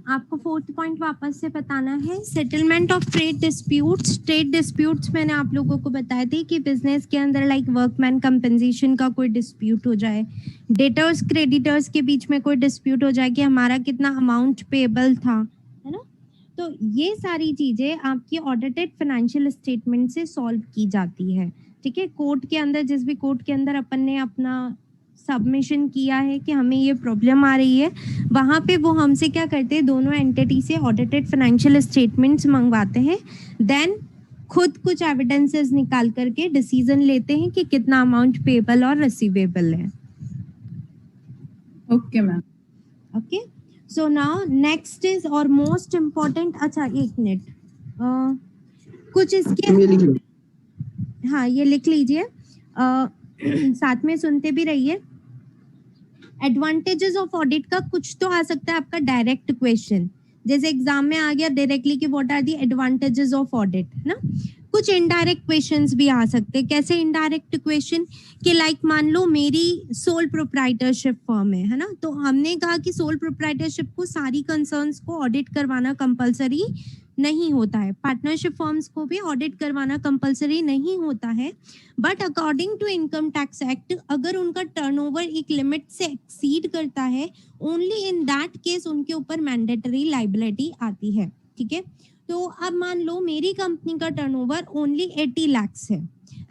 आपको fourth point वापस से बताना है, settlement of trade disputes. Trade disputes मैंने आप लोगों को बताए थे कि बिजनेस के अंदर लाइक वर्कमैन कंपनसेशन का कोई डिस्प्यूट हो जाए, डेटर्स क्रेडिटर्स के बीच में कोई डिस्प्यूट हो जाए कि हमारा कितना अमाउंट पेबल था, है ना। तो ये सारी चीजें आपकी ऑडिटेड फाइनेंशियल स्टेटमेंट से सॉल्व की जाती है। ठीक है, कोर्ट के अंदर, जिस भी कोर्ट के अंदर अपन ने अपना सबमिशन किया है कि हमें ये प्रॉब्लम आ रही है, वहाँ पे वो हमसे क्या करते हैं, दोनों एंटिटी से ऑडिटेड फाइनेंशियल स्टेटमेंट्स मंगवाते हैं, देन खुद कुछ एविडेंसेस निकाल करके डिसीजन लेते हैं कि कितना अमाउंट पेबल और रिसीवेबल है। Okay ma'am. Okay, so now next is और मोस्ट इम्पोर्टेंट, अच्छा एक मिनट, कुछ इसके, हाँ ये लिख लीजिए, साथ में सुनते भी रहिए। एडवांटेजेस ऑफ ऑडिट का कुछ तो आ सकता है आपका डायरेक्ट क्वेश्चन, जैसे एग्जाम में आ गया डायरेक्टली कि what are the advantages of audit, है ना। कुछ इनडायरेक्ट क्वेश्चंस भी आ सकते हैं। कैसे इनडायरेक्ट क्वेश्चन, कि लाइक मान लो मेरी सोल प्रोप्राइटरशिप फर्म है ना, तो हमने कहा कि सोल प्रोप्राइटरशिप को सारी कंसर्न्स को ऑडिट करवाना कंपलसरी नहीं होता है, पार्टनरशिप फर्म्स को भी ऑडिट करवाना कंपलसरी नहीं होता है, but according to income tax act अगर उनका टर्नओवर एक लिमिट से एक्सीड करता है, ओनली इन दैट केस उनके ऊपर मैंडेटरी लाइबिलिटी आती है। ठीक है, तो अब मान लो मेरी कंपनी का टर्नओवर ओनली 80 लाख्स है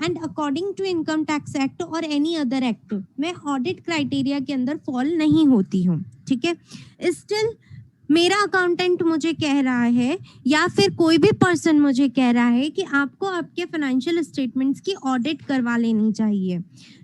and according to income tax act और एनी अदर एक्ट मैं ऑडिट क्राइटेरिया के अंदर फॉल नहीं होती हूँ। ठीक है, स्टिल मेरा अकाउंटेंट मुझे कह रहा है या फिर कोई भी पर्सन मुझे कह रहा है कि आपको आपके फाइनेंशियल स्टेटमेंट्स की ऑडिट करवा लेनी चाहिए।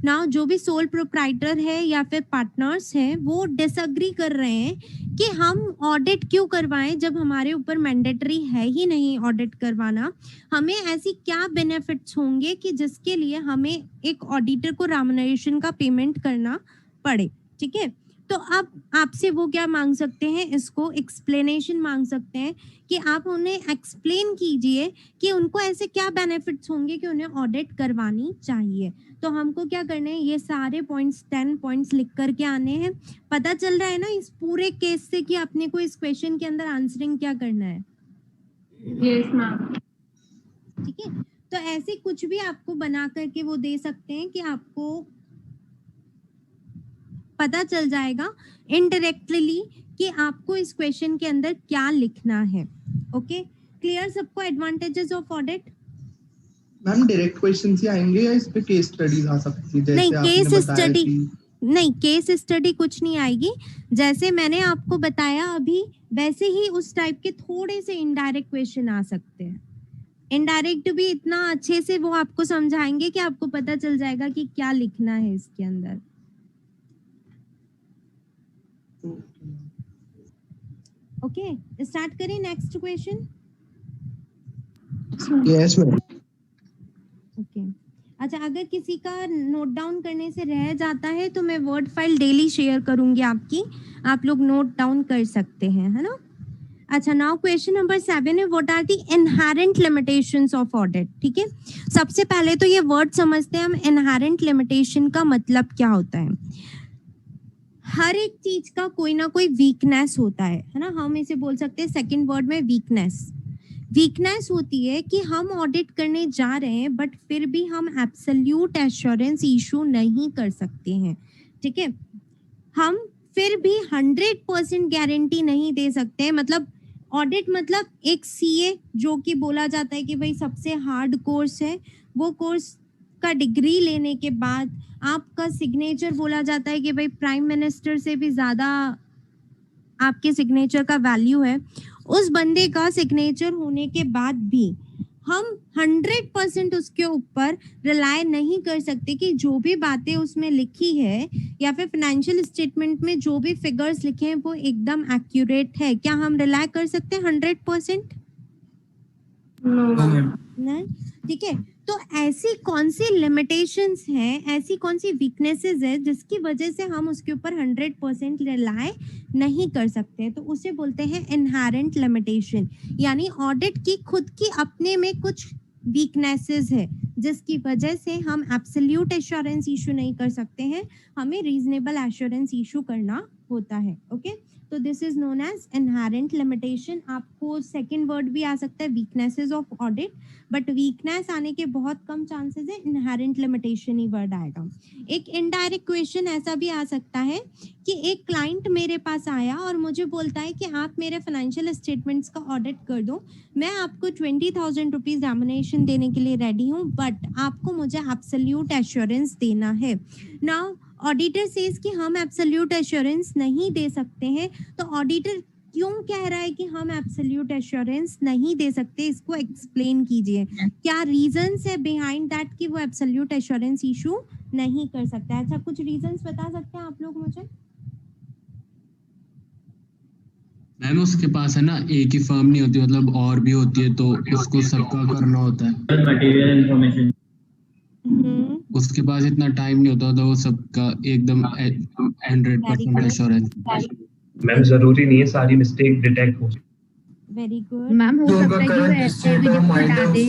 नाउ जो भी सोल प्रोप्राइटर है या फिर पार्टनर्स हैं वो डिसएग्री कर रहे हैं कि हम ऑडिट क्यों करवाएं जब हमारे ऊपर मैंडेटरी है ही नहीं ऑडिट करवाना। हमें ऐसी क्या बेनिफिट्स होंगे कि जिसके लिए हमें एक ऑडिटर को रेम्युनरेशन का पेमेंट करना पड़े। ठीक है, तो अब आपसे वो क्या मांग सकते हैं, इसको एक्सप्लेनेशन मांग सकते हैं कि आप उन्हें एक्सप्लेन कीजिए कि उनको ऐसे क्या बेनिफिट्स होंगे कि उन्हें ऑडिट करवानी चाहिए। तो हमको क्या करना है, ये सारे पॉइंट्स 10 पॉइंट्स लिख करके आने हैं। पता चल रहा है ना इस पूरे केस से कि अपने को इस क्वेश्चन के अंदर आंसरिंग क्या करना है। Yes ma'am. ठीक है, तो ऐसे कुछ भी आपको बना करके वो दे सकते हैं कि आपको पता चल जाएगा इनडायरेक्टली कि आपको इस क्वेश्चन के अंदर क्या लिखना है। ओके, क्लियर सबको advantages of audit. Ma'am direct questions ही आएंगे या इस पे केस स्टडीज आ सकती है, जैसे नहीं, आपने केस बताया स्टडी कि नहीं, केस स्टडी कुछ नहीं आएगी। जैसे मैंने आपको बताया अभी वैसे ही उस टाइप के थोड़े से इनडायरेक्ट क्वेश्चन आ सकते हैं। इनडायरेक्ट भी इतना अच्छे से वो आपको समझाएंगे कि आपको पता चल जाएगा कि क्या लिखना है इसके अंदर। ओके, स्टार्ट करें next question. Yes ma'am. Okay, अच्छा अगर किसी का नोट डाउन करने से रह जाता है तो मैं वर्ड फाइल डेली शेयर करूंगी आपकी, आप लोग नोट डाउन कर सकते हैं, है ना। अच्छा, नाउ क्वेश्चन नंबर 7 है, what are the inherent limitations of audit. ठीक है, सबसे पहले तो ये वर्ड समझते हैं हम, इनहेरेंट लिमिटेशन का मतलब क्या होता है। हर एक चीज का कोई ना कोई वीकनेस होता है ना, हम इसे बोल सकते हैं सेकंड वर्ड में वीकनेस होती है कि हम ऑडिट करने जा रहे हैं बट फिर भी हम एब्सोल्यूट एश्योरेंस इशू नहीं कर सकते हैं। ठीक है, हम फिर भी 100% गारंटी नहीं दे सकते। मतलब ऑडिट मतलब एक सीए जो कि बोला जाता है कि भाई सबसे हार्ड कोर्स है, वो कोर्स का डिग्री लेने के बाद आपका सिग्नेचर बोला जाता है कि भाई प्राइम मिनिस्टर से भी ज्यादा आपके सिग्नेचर का वैल्यू है। उस बंदे का सिग्नेचर होने के बाद भी हम 100% उसके ऊपर रिलाय नहीं कर सकते कि जो भी बातें उसमें लिखी है या फिर फाइनेंशियल स्टेटमेंट में जो भी फिगर्स लिखे हैं वो एकदम एक्यूरेट है। क्या हम रिलाय कर सकते हैं 100%? नहीं। ठीक है, तो ऐसी कौन सी लिमिटेशंस हैं, ऐसी कौन सी वीकनेसेस है जिसकी वजह से हम उसके ऊपर 100% रिलाय नहीं कर सकते, तो उसे बोलते हैं इनहेरेंट लिमिटेशन। यानी ऑडिट की खुद की अपने में कुछ वीकनेसेस है जिसकी वजह से हम एब्सोल्यूट एश्योरेंस इशू नहीं कर सकते हैं, हमें रीजनेबल एश्योरेंस इशू करना होता है। ओके, तो this is known as inherent limitation. आपको सेकंड वर्ड भी आ सकता है weaknesses of audit, but weakness आने के बहुत कम चांसेस है, इनहेरेंट लिमिटेशन ही वर्ड आएगा। एक इनडायरेक्ट क्वेश्चन ऐसा भी आ सकता है कि एक क्लाइंट मेरे पास आया और मुझे बोलता है कि आप मेरे फाइनेंशियल स्टेटमेंट्स का ऑडिट कर दो, मैं आपको 20,000 रुपीज रेम्युनरेशन देने के लिए रेडी हूँ, बट आपको मुझे एब्सोल्यूट एश्योरेंस देना है। नाउ ऑडिटर सेज कि हम एब्सोल्यूट एश्योरेंस नहीं दे सकते हैं, तो ऑडिटर क्यों कह रहा है कि हम एब्सोल्यूट एश्योरेंस नहीं दे सकते, इसको एक्सप्लेन कीजिए। क्या रीजंस है बिहाइंड दैट कि वो एब्सोल्यूट एश्योरेंस इशू नहीं कर सकता है? अच्छा, कुछ रीजंस बता सकते हैं आप लोग मुझे? मैम उसके पास है ना एक ही फर्म नहीं होती, मतलब और भी होती है, तो उसको सबका करना होता है। मटेरियल इंफॉर्मेशन उसके पास इतना टाइम नहीं होता, तो वो सबका एकदम 100% एश्योरेंस। मैम जरूरी नहीं है सारी मिस्टेक डिटेक्ट हो। वेरी गुड मैम हो सकता है कि वो ऐसे भी बता दे।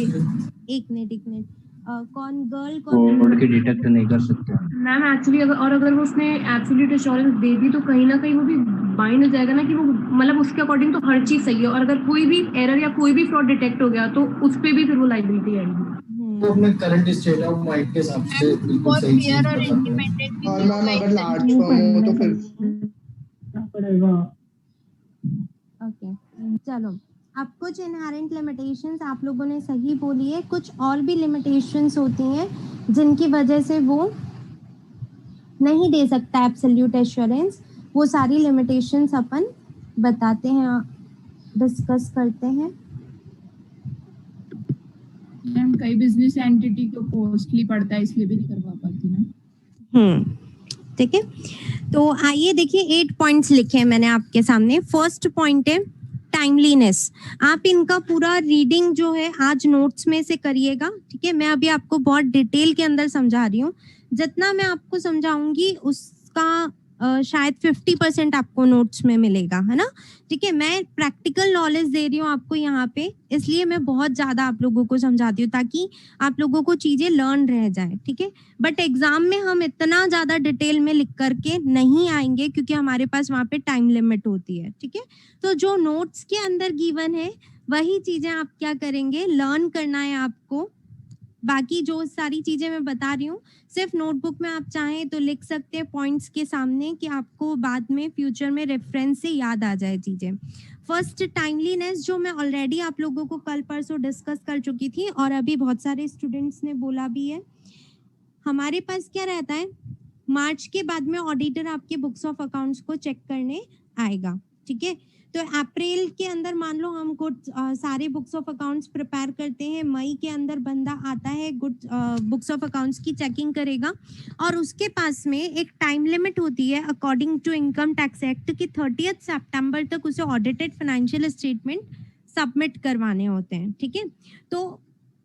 एक मिनट कौन गर्ल कौन कोड के डिटेक्ट नहीं कर सकते मैम एक्चुअली अगर वो उसने एब्सोल्यूट एश्योरेंस दे दी तो कहीं ना कहीं वो भी बाइंड हो जाएगा ना कि वो मतलब उसके अकॉर्डिंग तो हर चीज सही है, और अगर कोई भी एरर या कोई भी फ्रॉड डिटेक्ट हो गया तो उस पे भी फिर वो लायबिलिटी आएगी। वो अपने करंट स्टेट ऑफ माइंड के हिसाब से बिल्कुल सही चीज और बताते हैं। इंडिपेंडेंट भी और मैम अगर लार्ज फर्म हो तो फिर पड़ेगा। ओके, चलो अब कुछ इनहेरेंट लिमिटेशंस आप लोगों ने सही बोली है, कुछ और भी लिमिटेशंस होती हैं जिनकी वजह से वो नहीं दे सकता एब्सोल्यूट एश्योरेंस। वो सारी लिमिटेशंस अपन बताते हैं, डिस्कस करते हैं। मैम कई बिजनेस एंटिटी को कॉस्टली पड़ता है, इसलिए भी नहीं करवा पाती ना। ठीक है, तो आइए देखिए 8 पॉइंट्स लिखे हैं मैंने आपके सामने। फर्स्ट पॉइंट है टाइमलीनेस। आप इनका पूरा रीडिंग जो है आज नोट्स में से करिएगा, ठीक है। मैं अभी आपको बहुत डिटेल के अंदर समझा रही हूँ, जितना मैं आपको समझाऊंगी उसका शायद 50% आपको नोट्स में मिलेगा, है ना, ठीक है। मैं प्रैक्टिकल नॉलेज दे रही हूँ आपको यहाँ पे, इसलिए मैं बहुत ज्यादा आप लोगों को समझाती हूँ ताकि आप लोगों को चीजें लर्न रह जाए, ठीक है। बट एग्जाम में हम इतना ज्यादा डिटेल में लिख करके नहीं आएंगे क्योंकि हमारे पास वहाँ पे टाइम लिमिट होती है, ठीक है। तो जो नोट्स के अंदर गिवन है वही चीजें आप क्या करेंगे, लर्न करना है आपको। बाकी जो सारी चीजें मैं बता रही हूँ सिर्फ नोटबुक में आप चाहें तो लिख सकते हैं पॉइंट्स के सामने, कि आपको बाद में फ्यूचर में रेफरेंस से याद आ जाए चीजें। फर्स्ट टाइमलीनेस, जो मैं ऑलरेडी आप लोगों को कल परसों डिस्कस कर चुकी थी और अभी बहुत सारे स्टूडेंट्स ने बोला भी है। हमारे पास क्या रहता है, मार्च के बाद में ऑडिटर आपके बुक्स ऑफ अकाउंट्स को चेक करने आएगा, ठीक है। तो अप्रैल के अंदर मान लो हम कुछ सारे बुक्स ऑफ अकाउंट्स प्रिपेयर करते हैं, मई के अंदर बंदा आता है बुक्स ऑफ अकाउंट्स की चेकिंग करेगा, और उसके पास में एक टाइम लिमिट होती है according to income tax act की 30 सितंबर तक उसे ऑडिटेड फाइनेंशियल स्टेटमेंट सबमिट करवाने होते हैं, ठीक है। तो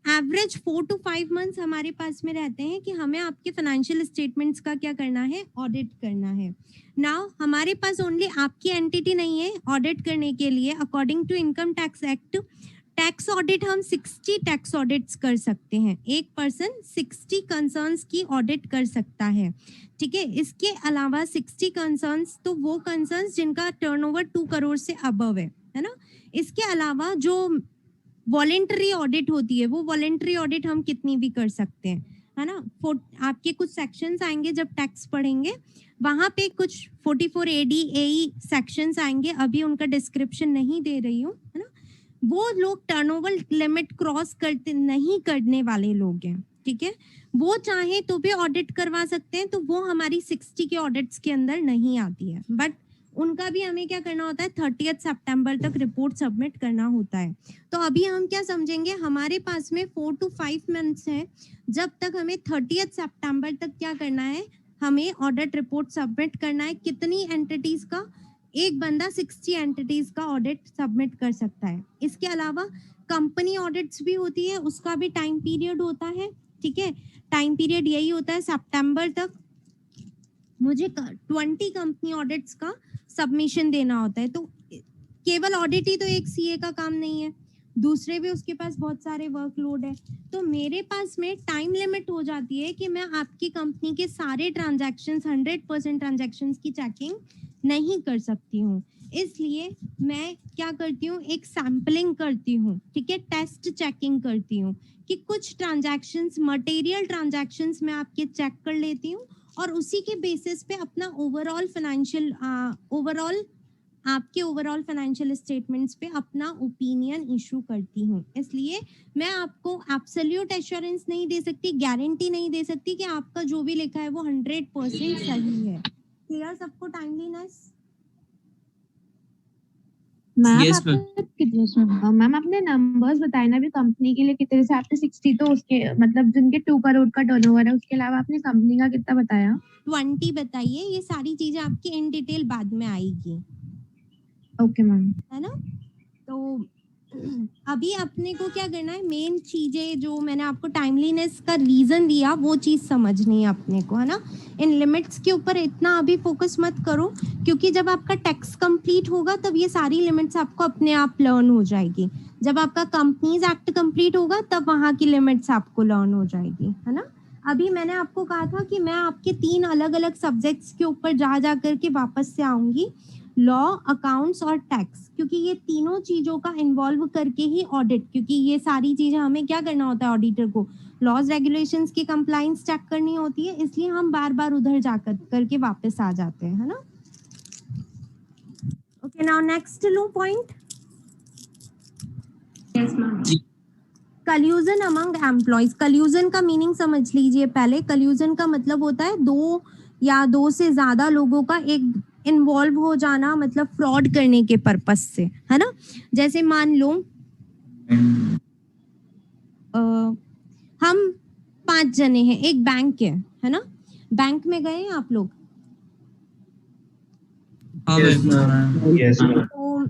एवरेज 4 to 5 मंथ्स हमारे पास में रहते हैं कि हमें आपके फाइनेंशियल स्टेटमेंट्स का क्या करना है, ऑडिट करना है। नाउ हमारे पास ओनली आपकी एंटिटी नहीं है ऑडिट करने के लिए। According to income tax act tax audit हम 60 टैक्स ऑडिट्स कर सकते हैं, एक पर्सन 60 कंसर्न्स की ऑडिट कर सकता है, ठीक है। इसके अलावा 60 कंसर्न्स तो वो कंसर्न्स जिनका टर्नओवर 2 करोड़ से अबव है ना। इसके अलावा जो वॉलेंटरी ऑडिट होती है वो वॉलेंटरी ऑडिट हम कितनी भी कर सकते हैं, है ना। आपके कुछ सेक्शंस आएंगे जब टैक्स पढ़ेंगे, वहां पे कुछ 44 AD AE सेक्शंस आएंगे, अभी उनका डिस्क्रिप्शन नहीं दे रही हूँ, है ना। वो लोग टर्नओवर लिमिट क्रॉस करते नहीं करने वाले लोग हैं, ठीक है। वो चाहे तो भी ऑडिट करवा सकते हैं, तो वो हमारी 60 के ऑडिट्स के अंदर नहीं आती है, बट उनका भी हमें क्या करना होता है, 30 सितंबर तक रिपोर्ट सबमिट करना होता है। तो अभी हम क्या समझेंगे, हमारे पास में 4 to 5 मंथ्स है, जब तक हमें 30 सितंबर तक क्या करना है, हमें ऑडिट रिपोर्ट सबमिट करना है। कितनी एंटिटीज का, एक बंदा 60 एंटिटीज का ऑडिट सबमिट कर सकता है। इसके अलावा कंपनी ऑडिट्स भी होती है, उसका भी टाइम पीरियड होता है, ठीक है। टाइम पीरियड यही होता है, सितंबर तक मुझे 20 कंपनी ऑडिट्स का सबमिशन देना होता है। तो केवल ऑडिट ही तो एक सीए का काम नहीं है, दूसरे भी उसके पास बहुत सारे वर्कलोड है, तो मेरे पास में टाइम लिमिट हो जाती है कि मैं आपकी कंपनी के सारे ट्रांजैक्शंस 100% ट्रांजैक्शंस की चेकिंग नहीं कर सकती हूँ। इसलिए मैं क्या करती हूँ, एक सैम्पलिंग करती हूँ, ठीक है, टेस्ट चेकिंग करती हूँ कि कुछ ट्रांजैक्शंस, मटेरियल ट्रांजैक्शंस मैं आपके चेक कर लेती हूँ और उसी के बेसिस पे अपना ओवरऑल फाइनेंशियल स्टेटमेंट्स पे अपना ओपिनियन इशू करती हूँ। इसलिए मैं आपको एब्सोल्यूट एश्योरेंस नहीं दे सकती, गारंटी नहीं दे सकती कि आपका जो भी लिखा है वो 100% सही है। क्लियर सबको? टाइमलीनेस? मैम आपने नंबर्स बताए ना अभी कंपनी के लिए कितने, जैसे आपने 60 तो उसके मतलब जिनके 2 करोड़ का टर्नओवर है, उसके अलावा आपने कंपनी का कितना बताया? 20 बताइए। ये सारी चीजें आपकी इन डिटेल बाद में आएगी, ओके मैम। है ना? तो अभी अपने को क्या करना है, मेन चीजें जो मैंने आपको टाइमलीनेस का रीजन दिया वो चीज समझनी है अपने को, है ना? इन लिमिट्स के ऊपर इतना अभी फोकस मत करो, क्योंकि जब आपका टैक्स कंप्लीट होगा तब ये सारी लिमिट्स आपको अपने आप लर्न हो जाएगी। जब आपका कंपनीज एक्ट कंप्लीट होगा तब वहां की लिमिट्स आपको लर्न हो जाएगी, है ना? अभी मैंने आपको कहा था कि मैं आपके 3 अलग अलग सब्जेक्ट्स के ऊपर जा करके वापस से आऊंगी, लॉ, अकाउंट्स और टैक्स, क्योंकि ये तीनों चीजों का इन्वॉल्व करके ही ऑडिट, क्योंकि ये सारी चीजें हमें क्या करना होता है ऑडिटर को, लॉज रेगुलेशंस की कंप्लायंस चेक करनी होती है, इसलिए हम बार बार उधर जाकर करके वापस आ जाते हैं, है ना? Okay, now next low point, yes ma'am. Collusion among employees. Collusion का मीनिंग समझ लीजिए पहले। कल्यूजन का मतलब होता है 2 या 2 से ज्यादा लोगों का एक इन्वॉल्व हो जाना, मतलब फ्रॉड करने के पर्पस से, है ना? जैसे मान लो हम 5 जने हैं, एक बैंक है ना? बैंक में गए हैं आप लोग? Yes, ma'am. तो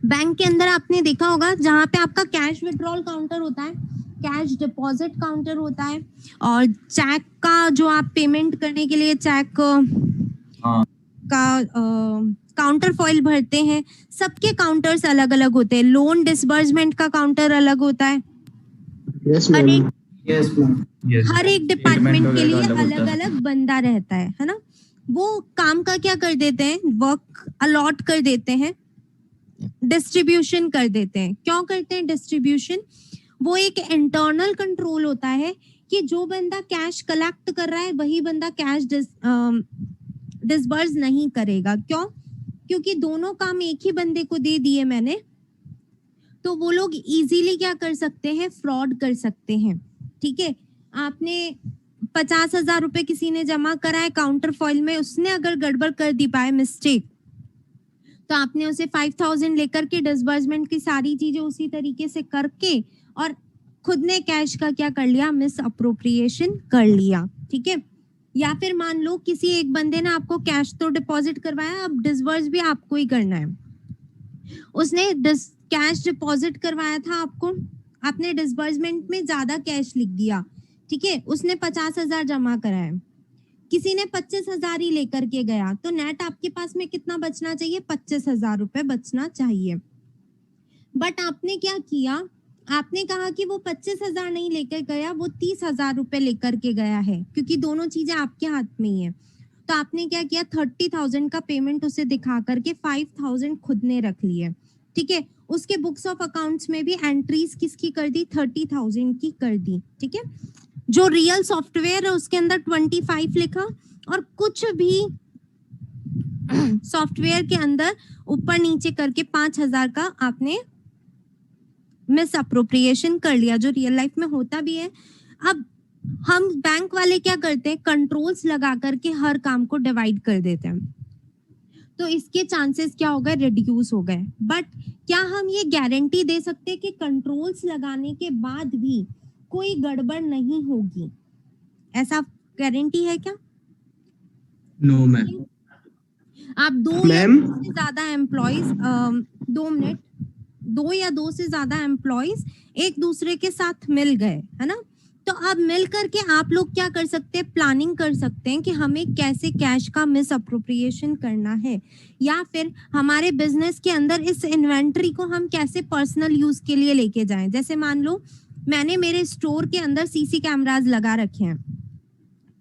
बैंक के अंदर आपने देखा होगा जहाँ पे आपका कैश विड्रॉल काउंटर होता है, कैश डिपॉजिट काउंटर होता है, और चेक का जो आप पेमेंट करने के लिए चेक का काउंटर फॉइल भरते हैं, सबके काउंटर्स अलग अलग होते हैं। लोन डिसबर्समेंट का काउंटर अलग होता है। Yes, हर ma'am. Yes. हर एक डिपार्टमेंट के लिए अलग अलग बंदा रहता है ना? वो काम का क्या कर देते हैं, वर्क अलॉट कर देते हैं, डिस्ट्रीब्यूशन कर देते हैं। क्यों करते हैं डिस्ट्रीब्यूशन? वो एक इंटरनल कंट्रोल होता है कि जो बंदा कैश कलेक्ट कर रहा है वही बंदा कैश डिसबर्स नहीं करेगा। क्यों? क्योंकि दोनों काम एक ही बंदे को दे दिए मैंने, तो वो लोग इजीली क्या कर सकते हैं, फ्रॉड कर सकते हैं। ठीक है, आपने 50,000 रुपए किसी ने जमा कराए काउंटर फॉइल में, उसने अगर गड़बड़ कर दी बाय मिस्टेक, तो आपने उसे 5,000 लेकर के डिसबर्समेंट की सारी चीजें उसी तरीके से करके और खुद ने कैश का क्या कर लिया, मिस अप्रोप्रिएशन कर लिया। ठीक है, या फिर मान लो किसी एक बंदे ने आपको कैश तो डिपॉजिट करवाया, अब डिसबर्स भी आपको ही करना है। उसने कैश डिपॉजिट करवाया था आपको, आपने डिसबर्समेंट में ज्यादा कैश लिख दिया। ठीक है, उसने 50,000 जमा कराया, किसी ने 25,000 ही लेकर के गया, तो नेट आपके पास में कितना बचना चाहिए, 25,000 रुपए बचना चाहिए। बट आपने क्या किया, आपने कहा कि वो 25,000 नहीं लेकर गया, वो 30,000 रुपए लेकर के गया है, क्योंकि दोनों चीजें आपके हाथ में ही है। तो आपने क्या किया, 30,000 का पेमेंट उसे दिखा करके 5,000 खुद ने रख लिए। ठीक है, उसके बुक्स ऑफ अकाउंट्स में भी एंट्रीज किसकी कर दी, 30,000 की कर दी। ठीक है, जो रियल सॉफ्टवेयर है उसके अंदर 25 लिखा, और कुछ भी सॉफ्टवेयर के अंदर ऊपर नीचे करके 5,000 का आपने मिस अप्रोप्रिएशन कर लिया, जो रियल लाइफ में होता भी है। अब हम बैंक वाले क्या करते हैं, कंट्रोल्स लगा करके हर काम को डिवाइड कर देते हैं, तो इसके चांसेस क्या हो गए, रिड्यूस हो गए। बट क्या हम ये गारंटी दे सकते हैं कि कंट्रोल्स लगाने के बाद भी कोई गड़बड़ नहीं होगी? ऐसा गारंटी है क्या? No ma'am. आप 2 या 2 से ज्यादा एम्प्लॉइज 2 मिनट 2 या 2 से ज्यादा एम्प्लॉइज एक दूसरे के साथ मिल गए, है ना? तो अब मिल करके आप लोग क्या कर सकते हैं, प्लानिंग कर सकते हैं कि हमें कैसे कैश का मिस अप्रोप्रिएशन करना है, या फिर हमारे बिजनेस के अंदर इस इन्वेंट्री को हम कैसे पर्सनल यूज के लिए लेके जाएं। जैसे मान लो मैंने मेरे स्टोर के अंदर सीसी कैमरास लगा रखे हैं,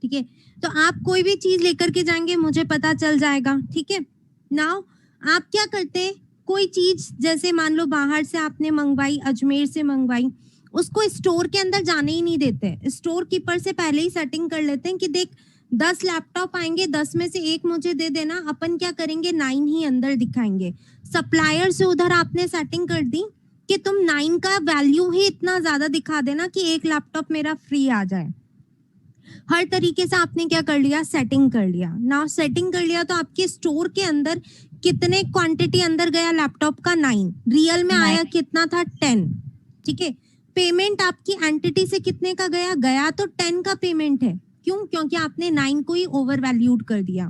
ठीक है, तो आप कोई भी चीज लेकर के जाएंगे मुझे पता चल जाएगा, ठीक है। नाउ आप क्या करते हैं, कोई चीज जैसे मान लो बाहर से आपने मंगवाई, अजमेर से मंगवाई, उसको स्टोर के अंदर जाने ही नहीं देते। स्टोर कीपर से पहले ही सेटिंग कर लेते हैं कि देख 10 लैपटॉप आएंगे, 10 में से एक मुझे दे देना। अपन क्या करेंगे, 9 ही अंदर दिखाएंगे। सप्लायर से उधर आपने सेटिंग कर दी कि तुम 9 का वैल्यू ही इतना ज्यादा दिखा देना कि एक लैपटॉप मेरा फ्री आ जाए। हर तरीके से आपने क्या कर लिया, सेटिंग कर लिया। नाउ सेटिंग कर लिया तो आपके स्टोर के अंदर कितने क्वांटिटी अंदर गया लैपटॉप का, 9। रियल में आया कितना था, 10, ठीक है। पेमेंट आपकी एंटिटी से कितने का गया, गया तो 10 का पेमेंट है। क्यों, क्योंकि आपने 9 को ही ओवर वैल्यूड कर दिया।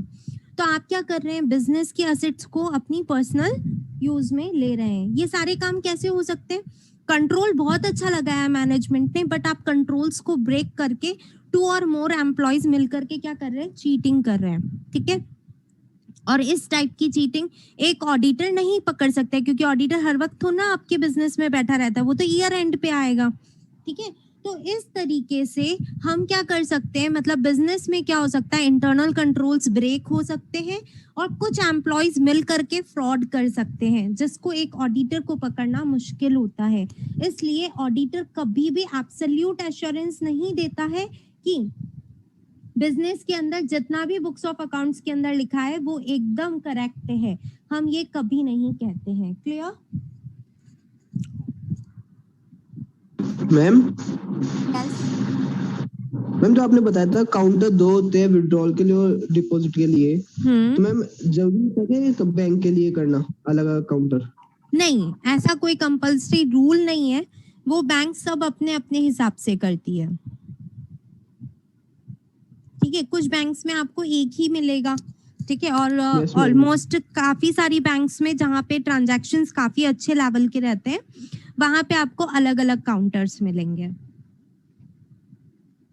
तो आप क्या कर रहे हैं, बिजनेस की असेट्स को अपनी पर्सनल यूज में ले रहे हैं। ये सारे काम कैसे हो सकते हैं, कंट्रोल बहुत अच्छा लगाया मैनेजमेंट ने, बट आप कंट्रोल्स को ब्रेक करके 2 और मोर एम्प्लॉयज मिलकर के क्या कर रहे हैं, चीटिंग कर रहे हैं, ठीक है। और इस टाइप की चीटिंग एक ऑडिटर नहीं पकड़ सकता है, क्योंकि ऑडिटर हर वक्त तो ना आपके बिजनेस में बैठा रहता है, वो तो ईयर एंड पे आएगा, ठीक है। तो इस तरीके से हम क्या कर सकते हैं, मतलब बिजनेस में क्या हो सकता है, इंटरनल कंट्रोल्स ब्रेक हो सकते हैं और कुछ एम्प्लॉयज मिल करके फ्रॉड कर सकते हैं, जिसको एक ऑडिटर को पकड़ना मुश्किल होता है। इसलिए ऑडिटर कभी भी एब्सोल्यूट एश्योरेंस नहीं देता है कि बिजनेस के अंदर जितना भी बुक्स ऑफ अकाउंट्स के अंदर लिखा है वो एकदम करेक्ट है, हम ये कभी नहीं कहते हैं। Clear ma'am? मैम, जो आपने बताया था काउंटर 2 होते हैं विड्रॉल के लिए और डिपॉजिट के लिए, तो मैम जरूरी है कि बैंक के लिए करना अलग अलग काउंटर? नहीं, ऐसा कोई कंपल्सरी रूल नहीं है, वो बैंक सब अपने अपने हिसाब से करती है, ठीक है। कुछ बैंक्स में आपको एक ही मिलेगा, ठीक है, और ऑलमोस्ट काफी सारी बैंक्स में जहाँ पे ट्रांजैक्शंस काफी अच्छे लेवल के रहते हैं वहां पे आपको अलग अलग काउंटर्स मिलेंगे,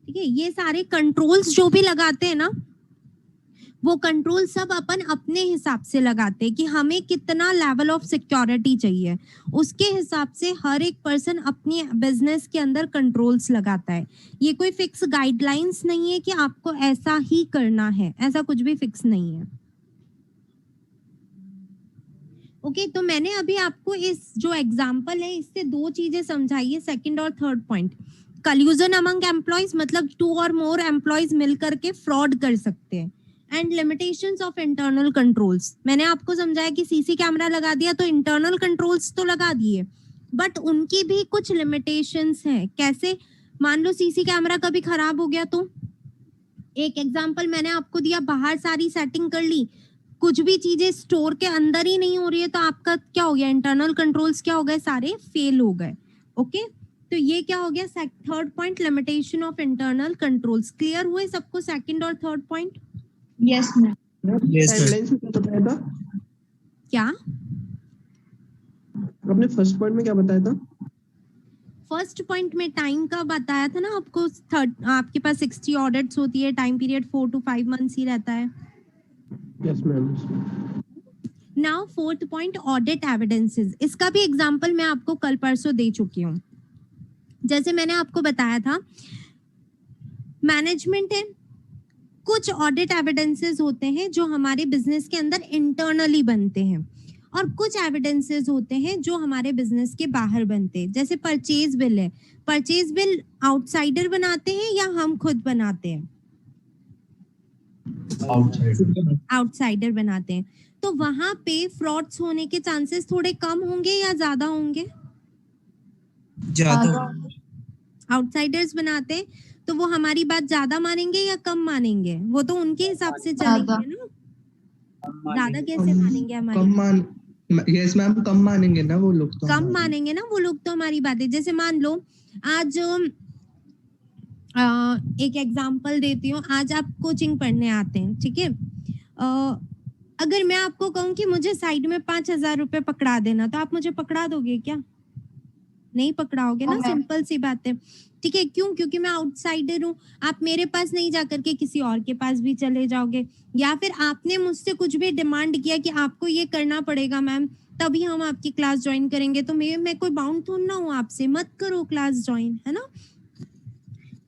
ठीक है। ये सारे कंट्रोल्स जो भी लगाते हैं ना, वो कंट्रोल सब अपन अपने हिसाब से लगाते हैं कि हमें कितना लेवल ऑफ सिक्योरिटी चाहिए, उसके हिसाब से हर एक पर्सन अपनी बिजनेस के अंदर कंट्रोल्स लगाता है। ये कोई फिक्स गाइडलाइंस नहीं है कि आपको ऐसा ही करना है, ऐसा कुछ भी फिक्स नहीं है। ओके, तो मैंने अभी आपको इस जो एग्जांपल है इससे 2 चीजें समझाई है, सेकंड और थर्ड पॉइंट। कल्यूजन अमंग एम्प्लॉयज मतलब 2 और मोर एम्प्लॉयज मिलकर के फ्रॉड कर सकते हैं, and limitations of internal controls. मैंने आपको समझाया कि सीसी कैमरा लगा दिया तो इंटरनल कंट्रोल्स तो लगा दिए, बट उनकी भी कुछ लिमिटेशंस हैं। कैसे, मान लो सीसी कैमरा कभी खराब हो गया तो, एक एग्जांपल मैंने आपको दिया, बाहर सारी सेटिंग कर ली, कुछ भी चीजें स्टोर के अंदर ही नहीं हो रही है, तो आपका क्या हो गया, इंटरनल कंट्रोल्स क्या हो गए, सारे फेल हो गए। ओके, तो ये क्या हो गया, third point, limitation of internal controls. Clear हुए सबको सेकंड और third point? Yes ma'am. Timeline में क्या बताया था? क्या आपने फर्स्ट पॉइंट में क्या बताया था? फर्स्ट पॉइंट में टाइम का बताया था ना आपको, आपके पास 60 ऑडिट्स होती है, टाइम पीरियड 4 to 5 मंथ्स ही रहता है। Yes ma'am. Now fourth point, audit evidences. इसका भी एग्जांपल मैं आपको कल परसों दे चुकी हूँ। जैसे मैंने आपको बताया था, मैनेजमेंट है, कुछ ऑडिट एविडेंसेस होते हैं जो हमारे बिजनेस के अंदर इंटरनली बनते हैं, और कुछ एविडेंसेस होते हैं जो हमारे बिजनेस के बाहर बनते हैं। जैसे परचेज बिल है, परचेज बिल आउटसाइडर बनाते हैं या हम खुद बनाते हैं? आउटसाइडर बनाते हैं। तो वहां पे फ्रॉड्स होने के चांसेस थोड़े कम होंगे या ज्यादा होंगे? ज्यादा। आउटसाइडर्स बनाते हैं तो वो हमारी बात ज्यादा मानेंगे या कम मानेंगे? वो तो उनके हिसाब से चलेंगे ना, ज्यादा कैसे मानेंगे हमारी? यस मैम, कम मानेंगे ना वो लोग, तो कम मानेंगे ना वो लोग तो हमारी बातें। जैसे मान लो आज एक एग्जांपल देती हूँ, आज आप कोचिंग पढ़ने आते हैं, ठीक है, अगर मैं आपको कहूँ कि मुझे साइड में 5,000 रुपए पकड़ा देना, तो आप मुझे पकड़ा दोगे क्या? नहीं पकड़ाओगे ना, हाँ, मैम। सिंपल सी बात है। ठीक है, क्यों? क्योंकि मैं आउटसाइडर हूँ, आप मेरे पास नहीं जाकर के किसी और के पास भी चले जाओगे, या फिर आपने मुझसे कुछ भी डिमांड किया कि आपको ये करना पड़ेगा मैम, तभी हम आपकी क्लास ज्वाइन करेंगे, तो मैं कोई बाउंड थोड़ा ना हूँ आपसे, मत करो क्लास ज्वाइन, है ना।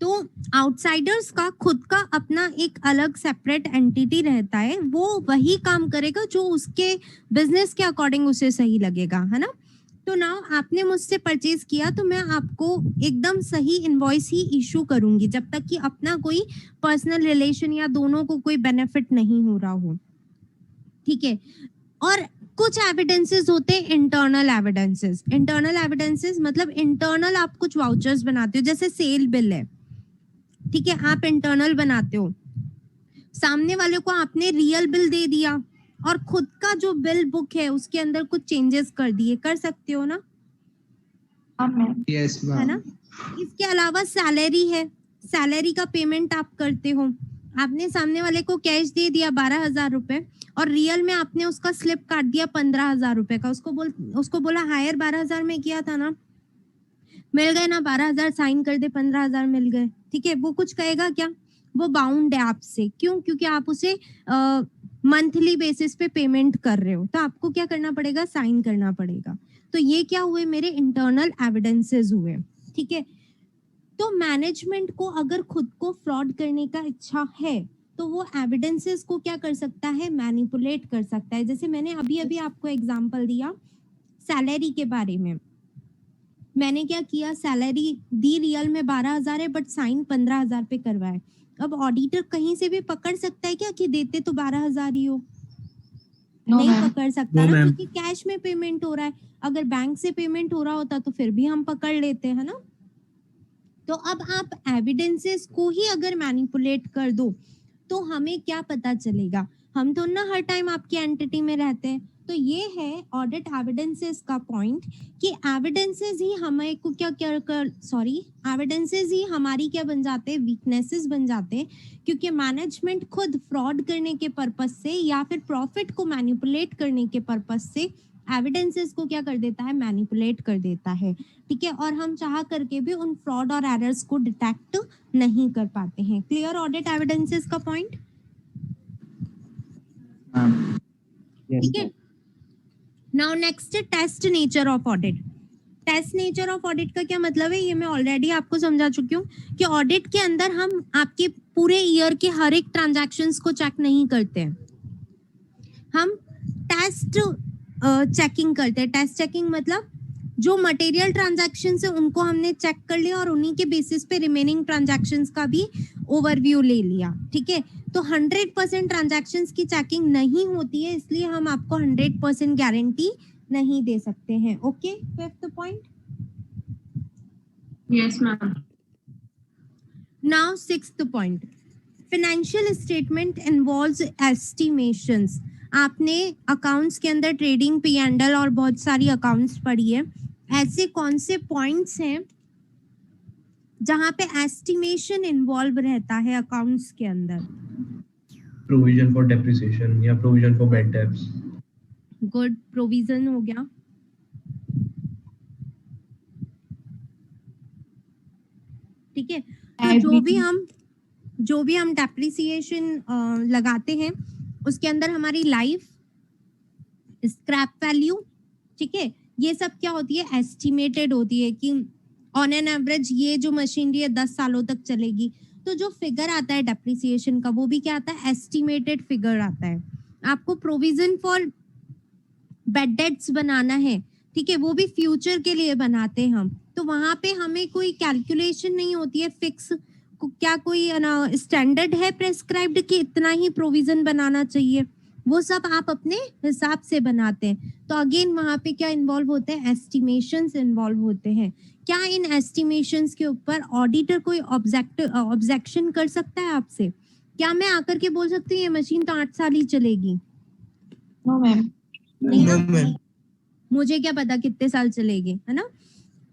तो आउटसाइडर्स का खुद का अपना एक अलग सेपरेट एंटिटी रहता है, वो वही काम करेगा जो उसके बिजनेस के अकॉर्डिंग उसे सही लगेगा, है ना। तो नाउ आपने मुझसे परचेज किया तो मैं आपको एकदम सही इनवॉइस ही इशू करूंगी जब तक कि अपना कोई पर्सनल रिलेशन या दोनों को कोई बेनिफिट नहीं हो रहा हो, ठीक है। और कुछ एविडेंसेस होते हैं इंटरनल एविडेंसेस। इंटरनल एविडेंसेस मतलब इंटरनल आप कुछ वाउचर्स बनाते हो, जैसे सेल बिल है, ठीक है, आप इंटरनल बनाते हो, सामने वाले को आपने रियल बिल दे दिया और खुद का जो बिल बुक है उसके अंदर कुछ चेंजेस कर दिए, कर सकते हो ना, हाँ मैम। यस है ना। इसके अलावा सैलरी है, सैलरी का पेमेंट आप करते हो, आपने सामने वाले को कैश दे दिया 12,000 रुपए और रियल में आपने उसका स्लिप काट दिया 15,000 रुपए का, उसको बोला हायर 12,000 में किया था ना, मिल गए ना 12,000, साइन कर दे 15,000 मिल गए, ठीक है। वो कुछ कहेगा क्या? वो बाउंड है आपसे, क्यों? क्योंकि आप उसे मंथली बेसिस पे पेमेंट कर रहे हो, तो आपको क्या करना पड़ेगा? साइन करना पड़ेगा। तो ये क्या हुए? मेरे इंटरनल एविडेंसेस हुए, ठीक है। तो मैनेजमेंट को अगर खुद को फ्रॉड करने का इच्छा है तो वो एविडेंसेस को क्या कर सकता है? मैनिपुलेट कर सकता है। जैसे मैंने अभी अभी आपको एग्जांपल दिया सैलरी के बारे में, मैंने क्या किया? सैलरी दी रियल में 12,000 है बट साइन 15,000 पे करवाए। अब ऑडिटर कहीं से भी पकड़ सकता है क्या कि देते तो 12,000 ही हो? नहीं पकड़ सकता ना, क्योंकि कैश में पेमेंट हो रहा है। अगर बैंक से पेमेंट हो रहा होता तो फिर भी हम पकड़ लेते हैं ना। तो अब आप एविडेंसेस को ही अगर मैनिपुलेट कर दो तो हमें क्या पता चलेगा? हम तो ना हर टाइम आपकी एंटिटी में रहते हैं। तो ये है ऑडिट एविडेंसेस का पॉइंट कि एविडेंसेस ही हमें को एविडेंसेस ही हमारी क्या बन जाते हैं? वीकनेसेस बन जाते हैं, क्योंकि मैनेजमेंट खुद फ्रॉड करने के पर्पस से या फिर प्रॉफिट को मैनिपुलेट करने के पर्पस से एविडेंसेस को क्या कर देता है? मैनिपुलेट कर देता है, ठीक है। और हम चाह करके भी उन फ्रॉड और एरर्स को डिटेक्ट नहीं कर पाते हैं। क्लियर ऑडिट एविडेंसेस का पॉइंट? ठीक है। Now next test nature of audit. Test nature of audit का क्या मतलब है? ये मैं ऑलरेडी आपको समझा चुकी हूँ कि ऑडिट के अंदर हम आपके पूरे ईयर के हर एक ट्रांजैक्शंस को चेक नहीं करते हैं, हम टेस्ट चेकिंग करते हैं। टेस्ट चेकिंग मतलब जो मटेरियल ट्रांजैक्शंस है उनको हमने चेक कर लिया और उन्हीं के बेसिस पे रिमेनिंग ट्रांजैक्शंस का भी ओवरव्यू ले लिया, ठीक है। तो 100% ट्रांजैक्शंस की चेकिंग नहीं होती है, इसलिए हम आपको 100% गारंटी नहीं दे सकते हैं। Okay, fifth point. Yes ma'am. Now sixth point, financial statement involves estimations. आपने अकाउंट्स के अंदर ट्रेडिंग, P&L और बहुत सारी अकाउंट्स पढ़ी है। ऐसे कौन से पॉइंट्स हैं जहां पे एस्टिमेशन इन्वॉल्व रहता है अकाउंट्स के अंदर? प्रोविजन फॉर डेप्रिसिएशन या provision for bad debts. Good, provision हो गया, ठीक है। तो जो भी हम डेप्रिसिएशन लगाते हैं उसके अंदर हमारी लाइफ, स्क्रैप वैल्यू, ठीक है, ये सब क्या होती है? एस्टिमेटेड होती है कि ऑन एन एवरेज ये जो मशीनरी है 10 सालों तक चलेगी। तो जो फिगर आता है डेप्रिसिएशन का वो भी क्या आता है? एस्टिमेटेड फिगर आता है। आपको प्रोविजन फॉर बैड डेट्स बनाना है, ठीक है, वो भी फ्यूचर के लिए बनाते हैं हम। तो वहां पे हमें कोई कैलकुलेशन नहीं होती है फिक्स, क्या कोई स्टैंडर्ड है प्रेस्क्राइब्ड कि इतना ही प्रोविजन बनाना चाहिए? वो सब आप अपने हिसाब से बनाते हैं। तो अगेन वहां पे क्या इन्वॉल्व होते हैं? एस्टिमेशंस इन्वॉल्व होते हैं। क्या इन एस्टिमेशंस के ऊपर ऑडिटर कोई ऑब्जेक्शन कर सकता है आपसे? क्या मैं आकर के बोल सकती हूँ ये मशीन तो 8 साल ही चलेगी? No ma'am. नहीं ना, मुझे क्या पता कितने साल चलेगी, है ना,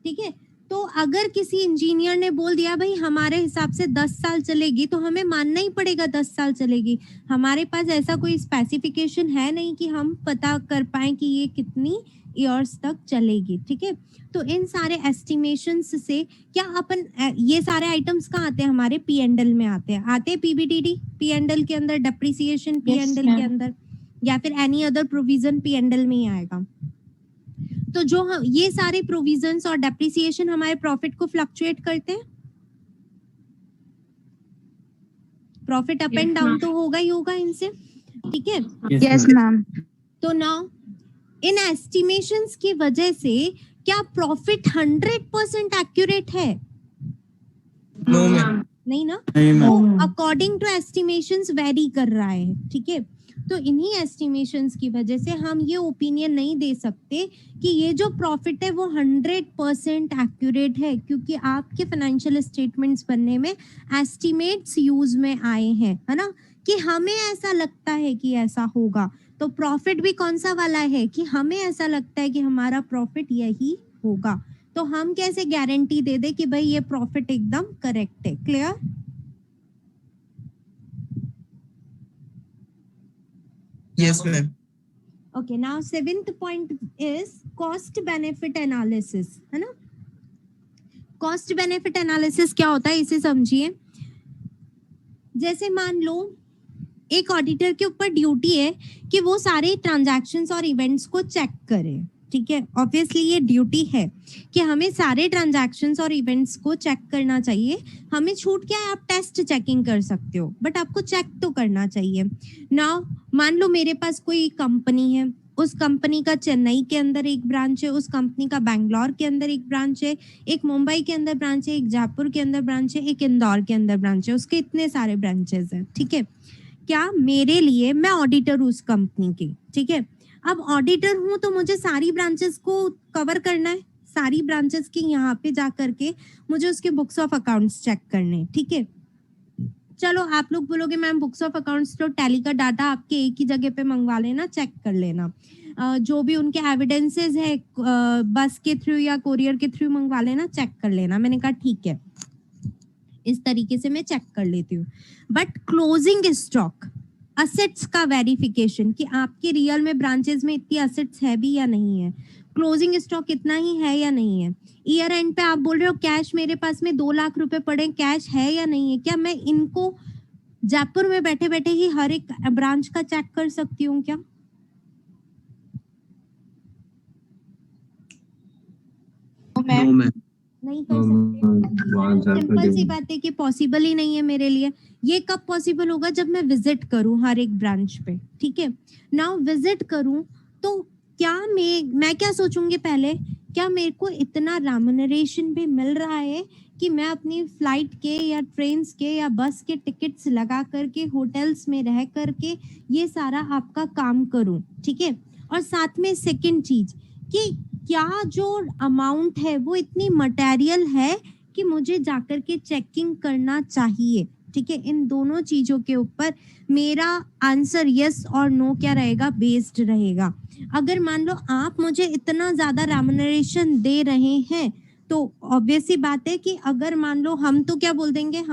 ठीक है। तो अगर किसी इंजीनियर ने बोल दिया भाई हमारे हिसाब से 10 साल चलेगी, तो हमें मानना ही पड़ेगा 10 साल चलेगी। हमारे पास ऐसा कोई स्पेसिफिकेशन है नहीं कि हम पता कर पाए कि ये कितनी ईयर्स तक चलेगी। ठीक है, तो इन सारे एस्टिमेशंस से क्या अपन ये सारे आइटम्स कहाँ आते हैं? हमारे P&L में आते हैं PBDD P&L के अंदर, डेप्रिसिएशन P&L के अंदर, या फिर एनी अदर प्रोविजन P&L में ही आएगा। तो जो ये सारे प्रोविजंस और डेप्रिसिएशन हमारे प्रॉफिट को फ्लक्चुएट करते हैं। प्रॉफिट अप एंड डाउन तो होगा ही होगा इनसे। ठीक है, यस मैम। तो नाउ इन एस्टिमेशंस की वजह से क्या प्रॉफिट 100% एक्यूरेट है? नो मैम, नहीं ना, नहीं तो ma'am. According to estimations vary कर रहा है। ठीक है, तो इन्हीं एस्टिमेशंस की वजह से हम ये ओपिनियन नहीं दे सकते कि ये जो प्रॉफिट है वो 100% एक्यूरेट है, क्योंकि आपके फाइनेंशियल स्टेटमेंट्स बनने में एस्टिमेट्स यूज में आए हैं, है ना, कि हमें ऐसा लगता है कि ऐसा होगा। तो प्रॉफिट भी कौन सा वाला है कि हमें ऐसा लगता है कि हमारा प्रॉफिट यही होगा। तो हम कैसे गारंटी दे दे कि भाई ये प्रॉफिट एकदम करेक्ट है? Clear? Yes ma'am. Okay, now seventh point is cost benefit analysis, है ना। cost benefit analysis क्या होता है इसे समझिए। जैसे मान लो एक ऑडिटर के ऊपर ड्यूटी है कि वो सारे ट्रांजैक्शंस और इवेंट्स को चेक करे। ठीक है, ऑब्वियसली ये ड्यूटी है कि हमें सारे ट्रांजैक्शंस और इवेंट्स को चेक करना चाहिए। हमें छूट क्या है, आप टेस्ट चेकिंग कर सकते हो, बट आपको चेक तो करना चाहिए। नाउ मान लो मेरे पास कोई कंपनी है, उस कंपनी का चेन्नई के अंदर एक ब्रांच है, उस कंपनी का बैंगलोर के अंदर एक ब्रांच है, एक मुंबई के अंदर ब्रांच है, एक जयपुर के अंदर ब्रांच है, एक इंदौर के अंदर ब्रांच है, उसके इतने सारे ब्रांचेस हैं। ठीक है, क्या मेरे लिए, मैं ऑडिटर हूँ उस कंपनी की। ठीक है, अब ऑडिटर हूँ तो मुझे सारी ब्रांचेस को कवर करना है, सारी ब्रांचेस की यहाँ पे जा करके मुझे उसके बुक्स ऑफ अकाउंट्स चेक करने हैं। ठीक है, चलो आप लोग बोलोगे मैम बुक्स ऑफ अकाउंट्स तो टैली का डाटा आपके एक ही जगह पे मंगवा लेना, चेक कर लेना, जो भी उनके एविडेंसेस है बस के थ्रू या कोरियर के थ्रू मंगवा लेना, चेक कर लेना। मैंने कहा ठीक है, इस तरीके से मैं चेक कर लेती हूँ। बट क्लोजिंग स्टॉक, असेट्स का वेरिफिकेशन कि आपके रियल में ब्रांचेस में इतनी असेट्स है भी या नहीं है, क्लोजिंग स्टॉक इतना ही है या नहीं है, ईयर एंड पे आप बोल रहे हो कैश मेरे पास में 2 लाख रुपए पड़े, कैश है या नहीं है, क्या मैं इनको जयपुर में बैठे बैठे ही हर एक ब्रांच का चेक कर सकती हूँ क्या? नो मैम, नहीं कर सकते। सिंपल सी बात है कि पॉसिबल ही नहीं है मेरे लिए। ये कब पॉसिबल होगा? जब मैं विजिट करूं हर एक ब्रांच पे। ठीक है, नाउ विजिट करूं तो क्या मैं क्या सोचूंगी पहले, क्या मेरे को इतना रेम्युनरेशन भी मिल रहा है कि मैं अपनी फ्लाइट के या ट्रेन्स के या बस के टिकट्स लगा करके होटल्स में रह करके ये सारा आपका काम करूं। ठीक है, और साथ में सेकंड चीज कि क्या जो अमाउंट है वो इतनी मटेरियल है कि मुझे जाकर के चेकिंग करना चाहिए। ठीक है, इन दोनों चीजों के ऊपर मेरा आंसर यस और नो क्या रहेगा, बेस्ड रहेगा। अगर मान लो आप मुझे इतना ज्यादा रेम्युनरेशन दे रहे हैं तो ऑब्वियस सी बात है कि अगर मान लो हम तो क्या बोल देंगे,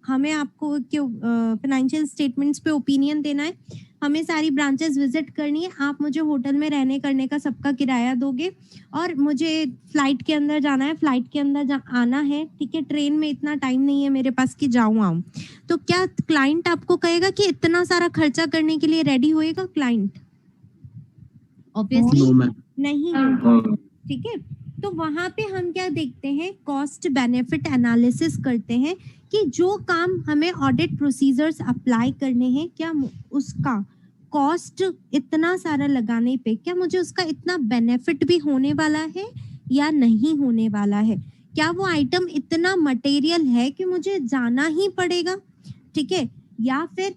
हमें आपको क्यों फाइनेंशियल स्टेटमेंट्स पे ओपिनियन देना है, हमें सारी ब्रांचेस विजिट करनी है, आप मुझे होटल में रहने करने का सबका किराया दोगे और मुझे फ्लाइट के अंदर जाना है, फ्लाइट के अंदर आना है। ठीक है, ट्रेन में इतना टाइम नहीं है मेरे पास कि आऊं। तो क्या क्लाइंट आपको कहेगा कि इतना सारा खर्चा करने के लिए रेडी होएगा क्लाइंट? ऑब्वियसली नहीं होगा। ठीक है, तो वहां पे हम क्या देखते हैं, कॉस्ट बेनिफिट एनालिसिस करते हैं कि जो काम हमें ऑडिट प्रोसीजर्स अप्लाई करने हैं, क्या उसका कॉस्ट इतना सारा लगाने पे क्या मुझे उसका इतना बेनिफिट भी होने वाला है या नहीं होने वाला है, क्या वो आइटम इतना मटेरियल है कि मुझे जाना ही पड़ेगा। ठीक है, या फिर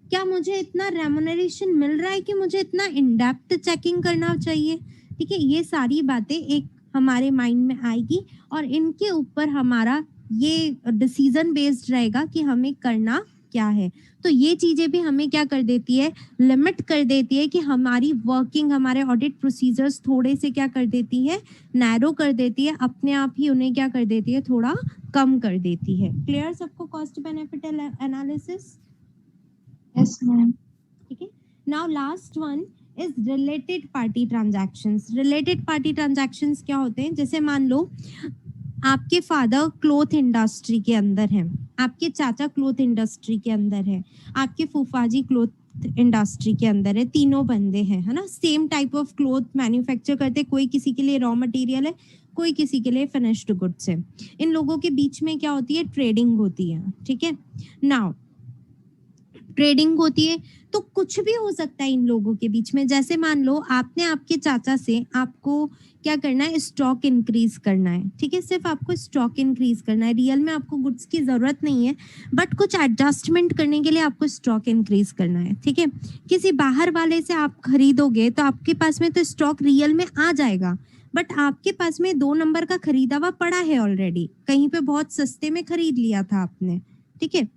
क्या मुझे इतना रेम्युनरेशन मिल रहा है कि मुझे इतना इन डेप्थ चेकिंग करना चाहिए। ठीक है, ये सारी बातें एक हमारे माइंड में आएगी और इनके ऊपर हमारा ये डिसीजन बेस्ड रहेगा कि हमें करना क्या है। तो ये चीजें भी हमें क्या कर देती है, लिमिट कर देती है कि हमारी वर्किंग, हमारे ऑडिट प्रोसीजर्स थोड़े से क्या कर देती है, नैरो कर देती है, अपने आप ही उन्हें क्या कर देती है, थोड़ा कम कर देती है। क्लियर सबको cost benefit analysis? Yes ma'am. ठीक है, now last one is related party transactions. Related party transactions क्या होते हैं, जैसे मान लो आपके फादर क्लोथ इंडस्ट्री के अंदर हैं, आपके चाचा क्लोथ इंडस्ट्री के अंदर है, आपके फूफाजी क्लोथ इंडस्ट्री के अंदर है, तीनों बंदे हैं, है ना, same type of cloth manufacture करते, कोई किसी के लिए रॉ मटेरियल है, कोई किसी के लिए फिनिश्ड गुड्स है। इन लोगों के बीच में क्या होती है, ट्रेडिंग होती है। ठीक है, नाउ ट्रेडिंग होती है तो कुछ भी हो सकता है इन लोगों के बीच में। जैसे मान लो आपने आपके चाचा से, आपको क्या करना है, स्टॉक इंक्रीज करना है। ठीक है, सिर्फ आपको स्टॉक इंक्रीज करना है, रियल में आपको गुड्स की जरूरत नहीं है, बट कुछ एडजस्टमेंट करने के लिए आपको स्टॉक इंक्रीज करना है। ठीक है, किसी बाहर वाले से आप खरीदोगे तो आपके पास में तो स्टॉक रियल में आ जाएगा, बट आपके पास में 2 नंबर का खरीदा हुआ पड़ा है ऑलरेडी, कहीं पे बहुत सस्ते में खरीद लिया था आपने। ठीक है,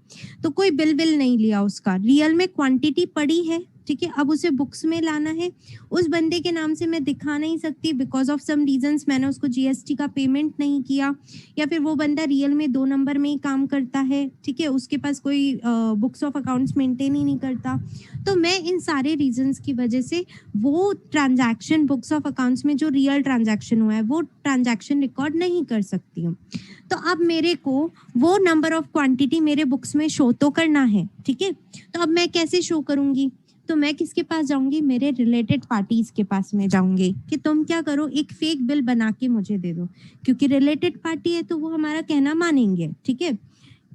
तो कोई बिल नहीं लिया उसका, रियल में क्वांटिटी पड़ी है। ठीक है, अब उसे बुक्स में लाना है, उस बंदे के नाम से मैं दिखा नहीं सकती, बिकॉज ऑफ सम रीजंस मैंने उसको जीएसटी का पेमेंट नहीं किया, या फिर वो बंदा रियल में 2 नंबर में ही काम करता है। ठीक है, उसके पास कोई बुक्स ऑफ अकाउंट्स मेंटेन ही नहीं करता, तो मैं इन सारे रीजंस की वजह से वो ट्रांजैक्शन बुक्स ऑफ अकाउंट्स में जो रियल ट्रांजैक्शन हुआ है वो ट्रांजैक्शन रिकॉर्ड नहीं कर सकती हूँ। तो अब मेरे को वो नंबर ऑफ क्वांटिटी मेरे बुक्स में शो तो करना है। ठीक है, तो अब मैं कैसे शो करूंगी, तो मैं किसके पास जाऊंगी, मेरे रिलेटेड पार्टीज के पास में जाऊंगी कि तुम क्या करो, एक फेक बिल बना के मुझे दे दो, क्योंकि रिलेटेड पार्टी है तो वो हमारा कहना मानेंगे। ठीक है,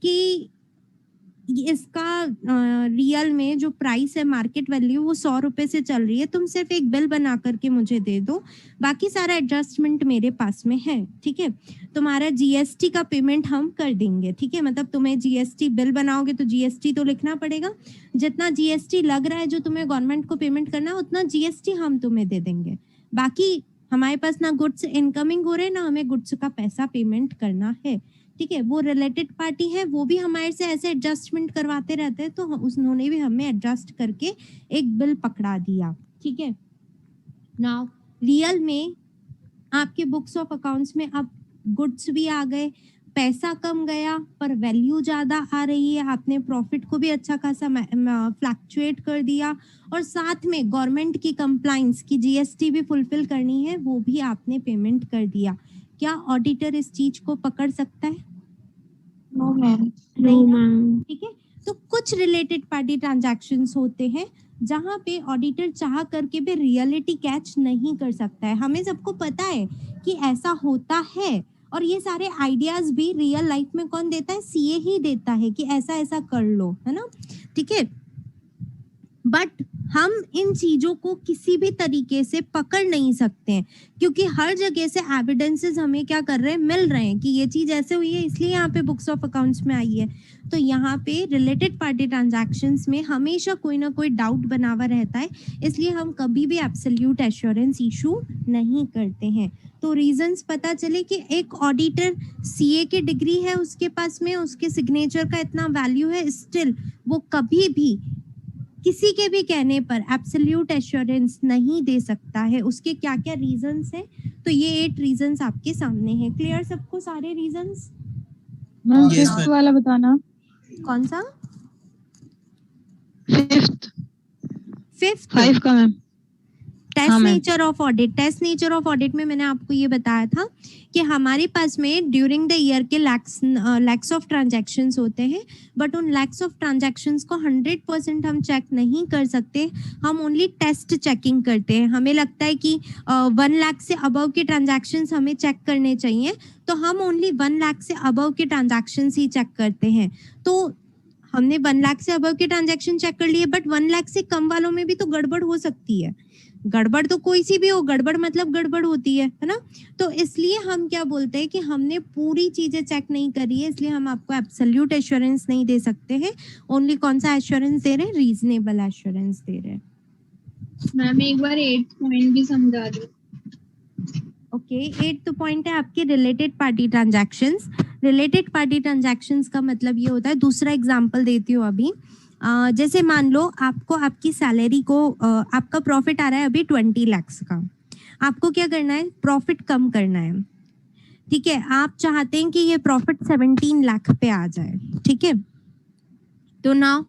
कि इसका रियल में जो प्राइस है, मार्केट वैल्यू, वो 100 रुपए से चल रही है, तुम सिर्फ एक बिल बना करके मुझे दे दो, बाकी सारा एडजस्टमेंट मेरे पास में है। ठीक है, तुम्हारा जीएसटी का पेमेंट हम कर देंगे। ठीक है, मतलब तुम्हें जीएसटी बिल बनाओगे तो जीएसटी तो लिखना पड़ेगा, जितना जीएसटी लग रहा है जो तुम्हें गवर्नमेंट को पेमेंट करना है उतना जीएसटी हम तुम्हें दे देंगे, बाकी हमारे पास ना गुड्स इनकमिंग हो रहे, ना हमें गुड्स का पैसा पेमेंट करना है। ठीक है, वो रिलेटेड पार्टी है, वो भी हमारे से ऐसे एडजस्टमेंट करवाते रहते हैं, तो उन्होंने भी हमें एडजस्ट करके एक बिल पकड़ा दिया। ठीक है, नाउ रियल में आपके बुक्स ऑफ अकाउंट्स में अब गुड्स भी आ गए, पैसा कम गया पर वैल्यू ज्यादा आ रही है, आपने प्रॉफिट को भी अच्छा खासा फ्लक्चुएट कर दिया, और साथ में गवर्नमेंट की कंप्लाइंस की जीएसटी भी फुलफिल करनी है, वो भी आपने पेमेंट कर दिया। क्या ऑडिटर इस चीज को पकड़ सकता है? No ma'am. नहीं मैम। ठीक है, तो कुछ रिलेटेड पार्टी ट्रांजैक्शंस होते हैं जहां पे ऑडिटर चाह करके भी रियलिटी कैच नहीं कर सकता है। हमें सबको पता है कि ऐसा होता है, और ये सारे आइडियाज भी रियल लाइफ में कौन देता है, सीए ही देता है कि ऐसा ऐसा कर लो, है ना। ठीक है, बट हम इन चीजों को किसी भी तरीके से पकड़ नहीं सकते हैं, क्योंकि हर जगह से एविडेंसेस हमें क्या कर रहे हैं, मिल रहे हैं कि ये चीज ऐसे हुई है, इसलिए यहाँ पे बुक्स ऑफ अकाउंट्स में आई है। तो यहाँ पे रिलेटेड पार्टी ट्रांजैक्शंस में हमेशा कोई ना कोई डाउट बना हुआ रहता है, इसलिए हम कभी भी एब्सोल्यूट एश्योरेंस इशू नहीं करते हैं। तो रीजंस पता चले कि एक ऑडिटर सीए की डिग्री है उसके पास में, उसके सिग्नेचर का इतना वैल्यू है, स्टिल वो कभी भी किसी के भी कहने पर एब्सोल्यूट एश्योरेंस नहीं दे सकता है। उसके क्या क्या रीजंस हैं, तो ये 8 रीजंस आपके सामने हैं। क्लियर सबको सारे रीजंस? मैम फिफ्थ वाला बताना। कौन सा? फिफ्थ 5 का ma'am. Test nature of audit. Test nature of audit में मैंने आपको ये बताया था कि हमारे पास में ड्यूरिंग द ईयर के लैक्स ऑफ ट्रांजैक्शंस होते हैं, बट उन लैक्स ऑफ ट्रांजैक्शंस को 100% हम चेक नहीं कर सकते, हम ओनली टेस्ट चेकिंग करते हैं। हमें लगता है कि 1 लाख से अबव के ट्रांजैक्शंस हमें चेक करने चाहिए, तो हम ओनली 1 लाख से अबव के ट्रांजैक्शंस ही चेक करते हैं। तो हमने 1 लाख से अबव के ट्रांजैक्शन चेक कर लिए, बट 1 लाख से कम वालों में भी तो गड़बड़ हो सकती है। गड़बड़ तो कोई सी भी हो, गड़बड़ मतलब गड़बड़ होती है ना। तो इसलिए हम क्या बोलते हैं कि हमने पूरी चीजें चेक नहीं करी है, इसलिए हम आपको एब्सोल्यूट एश्योरेंस नहीं दे सकते हैं। ओनली कौन सा एश्योरेंस दे रहे हैं, रीजनेबल एश्योरेंस दे रहे हैं। मैम एक बार 8th पॉइंट भी समझा दो। ओके, 8th पॉइंट है आपके related party transactions. Related party transactions का मतलब ये होता है, दूसरा एग्जांपल देती हूँ अभी। जैसे मान लो आपको आपकी सैलरी को आपका प्रॉफिट आ रहा है अभी 20 लाख का, आपको क्या करना है, प्रॉफिट कम करना है, ठीक है। आप चाहते हैं कि ये प्रॉफिट 17 लाख पे आ जाए, ठीक है। तो नाउ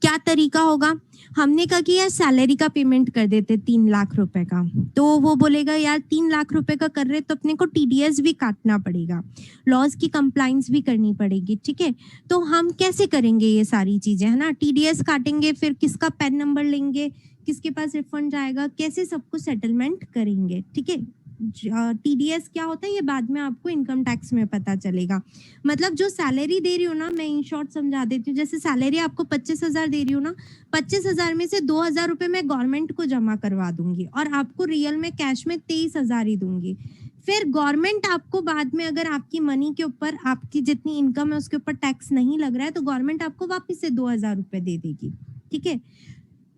क्या तरीका होगा, हमने कहा कि यार सैलरी का पेमेंट कर देते 3 लाख रुपए का, तो वो बोलेगा यार 3 लाख रुपए का कर रहे तो अपने को टीडीएस भी काटना पड़ेगा, लॉज की कंप्लाइंस भी करनी पड़ेगी, ठीक है। तो हम कैसे करेंगे ये सारी चीजें, है ना, टीडीएस काटेंगे, फिर किसका पैन नंबर लेंगे, किसके पास रिफंड जाएगा, कैसे सब कुछ सेटलमेंट करेंगे, ठीक है। टीडीएस क्या होता है ये बाद में आपको इनकम टैक्स में पता चलेगा। मतलब जो सैलरी दे रही हूँ ना, मैं इन शॉर्ट समझा देती हूँ, जैसे सैलरी आपको 25,000 दे रही हूँ ना, 25,000 में से 2,000 रुपए मैं गवर्नमेंट को जमा करवा दूंगी और आपको रियल में कैश में 23,000 ही दूंगी। फिर गवर्नमेंट आपको बाद में, अगर आपकी मनी के ऊपर आपकी जितनी इनकम है उसके ऊपर टैक्स नहीं लग रहा है, तो गवर्नमेंट आपको वापस से 2,000 रुपए दे देगी, ठीक है।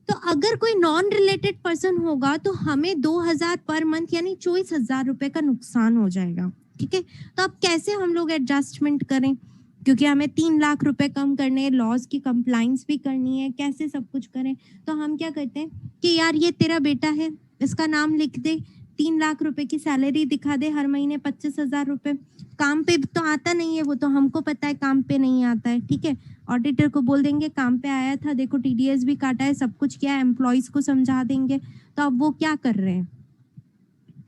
तो अगर कोई नॉन रिलेटेड पर्सन होगा तो हमें 2,000 पर मंथ यानी 24,000 रुपए का नुकसान हो जाएगा, ठीक है। तो अब कैसे हम लोग एडजस्टमेंट करें, क्योंकि हमें 3 लाख रुपए कम करने हैं, लॉज की कंप्लाइंस भी करनी है, कैसे सब कुछ करें। तो हम क्या करते हैं कि यार ये तेरा बेटा है, इसका नाम लिख दे, 3 लाख रुपए की सैलरी दिखा दे, हर महीने 25,000 रुपए, काम पे तो आता नहीं है, वो तो हमको पता है काम पे नहीं आता है, ठीक है। ऑडिटर को बोल देंगे काम पे आया था, देखो टीडीएस भी काटा है, सब कुछ किया है, एम्प्लॉइज को समझा देंगे। तो अब वो क्या कर रहे हैं,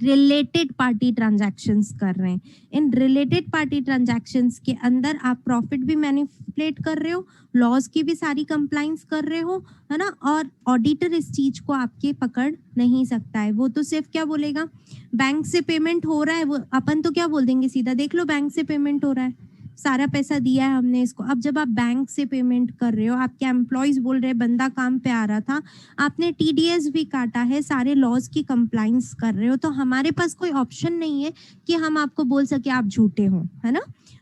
रिलेटेड पार्टी ट्रांजैक्शंस कर रहे हैं। इन रिलेटेड पार्टी ट्रांजैक्शंस के अंदर आप प्रॉफिट भी मैनिपुलेट कर रहे हो, लॉस की भी सारी कंप्लाइंस कर रहे हो, है ना, और ऑडिटर इस चीज को आपके पकड़ नहीं सकता है। वो तो सिर्फ क्या बोलेगा, बैंक से पेमेंट हो रहा है, वो अपन तो क्या बोल देंगे सीधा, देख लो बैंक से पेमेंट हो रहा है, सारा पैसा दिया है हमने इसको। अब जब आप बैंक से पेमेंट कर रहे हो, आपके एम्प्लॉइज बोल रहे हैं बंदा काम पे आ रहा था, आपने टीडीएस भी काटा है, सारे लॉज की कंप्लाइंस कर रहे हो, तो हमारे पास कोई ऑप्शन नहीं है कि हम आपको बोल सके आप झूठे हो, है ना।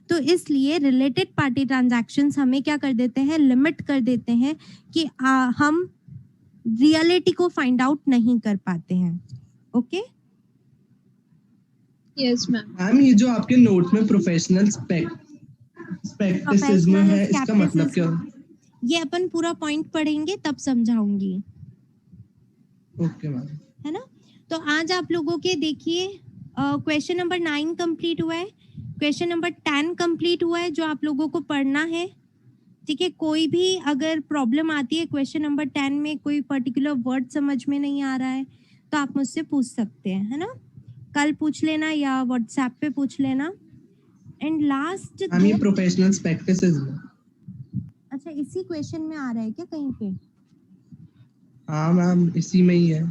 तो इसलिए रिलेटेड पार्टी ट्रांजैक्शंस हमें क्या कर देते हैं, लिमिट कर देते हैं कि हम रियलिटी को फाइंड आउट नहीं कर पाते हैं। Okay yes ma'am. मैम ये जो आपके नोट में प्रोफेशनल स्पेक्टिसिज्म है, इसका मतलब क्या है? ये अपन पूरा पॉइंट पढ़ेंगे तब समझाऊंगी, ओके मैम, है ना। तो आज आप लोगों के देखिए क्वेश्चन नंबर 9 कंप्लीट हुआ है, क्वेश्चन नंबर 10 कंप्लीट हुआ है जो आप लोगों को पढ़ना है, ठीक है। कोई भी अगर प्रॉब्लम आती है क्वेश्चन नंबर 10 में, कोई पर्टिकुलर वर्ड समझ में नहीं आ रहा है तो आप मुझसे पूछ सकते हैं, है ना, कल पूछ लेना या व्हाट्सएप पे पूछ लेना। एंड लास्ट मैम ये प्रोफेशनल स्पेक्टिसिज्म, अच्छा इसी क्वेश्चन में आ रहा है क्या कहीं पे? हाँ मैम इसी में ही है।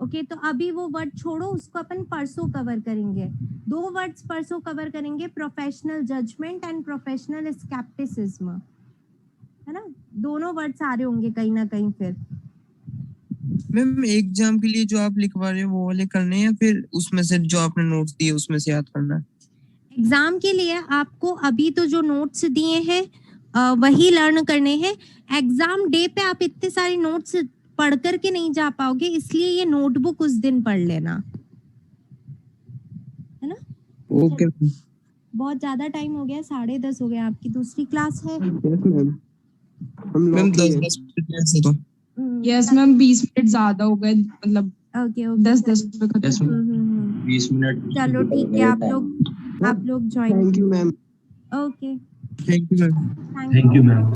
ओके तो अभी वो वर्ड छोड़ो, उसको अपन परसों कवर करेंगे। 2 वर्ड्स परसों कवर करेंगे, professional judgement and professional scepticism, है ना। दोनों वर्ड्स आ रहे होंगे कहीं ना कहीं। फिर मैम एग्जाम के लिए जो आप लिखवा रहे हो वो वाले करने हैं या फिर उसमें से जो आपने नोट्स दिए उसमें से याद करना है? एग्जाम के लिए आपको अभी तो जो नोट्स दिए हैं वही लर्न करने हैं। एग्जाम डे पे आप इतने सारे नोट्स पढ़ करके नहीं जा पाओगे, इसलिए ये नोटबुक उस दिन पढ़ लेना, है ना। ओके बहुत ज्यादा टाइम हो गया, 10:30 हो गया, आपकी दूसरी क्लास है। मैम 10 मिनट से तो यस मैम 20 मिनट ज्यादा हो गए, मतलब ओके 10 पे खत्म। 20 मिनट। चलो ठीक है, आप लोग join. Thank you ma'am. Okay thank you ma'am. Thank you ma'am.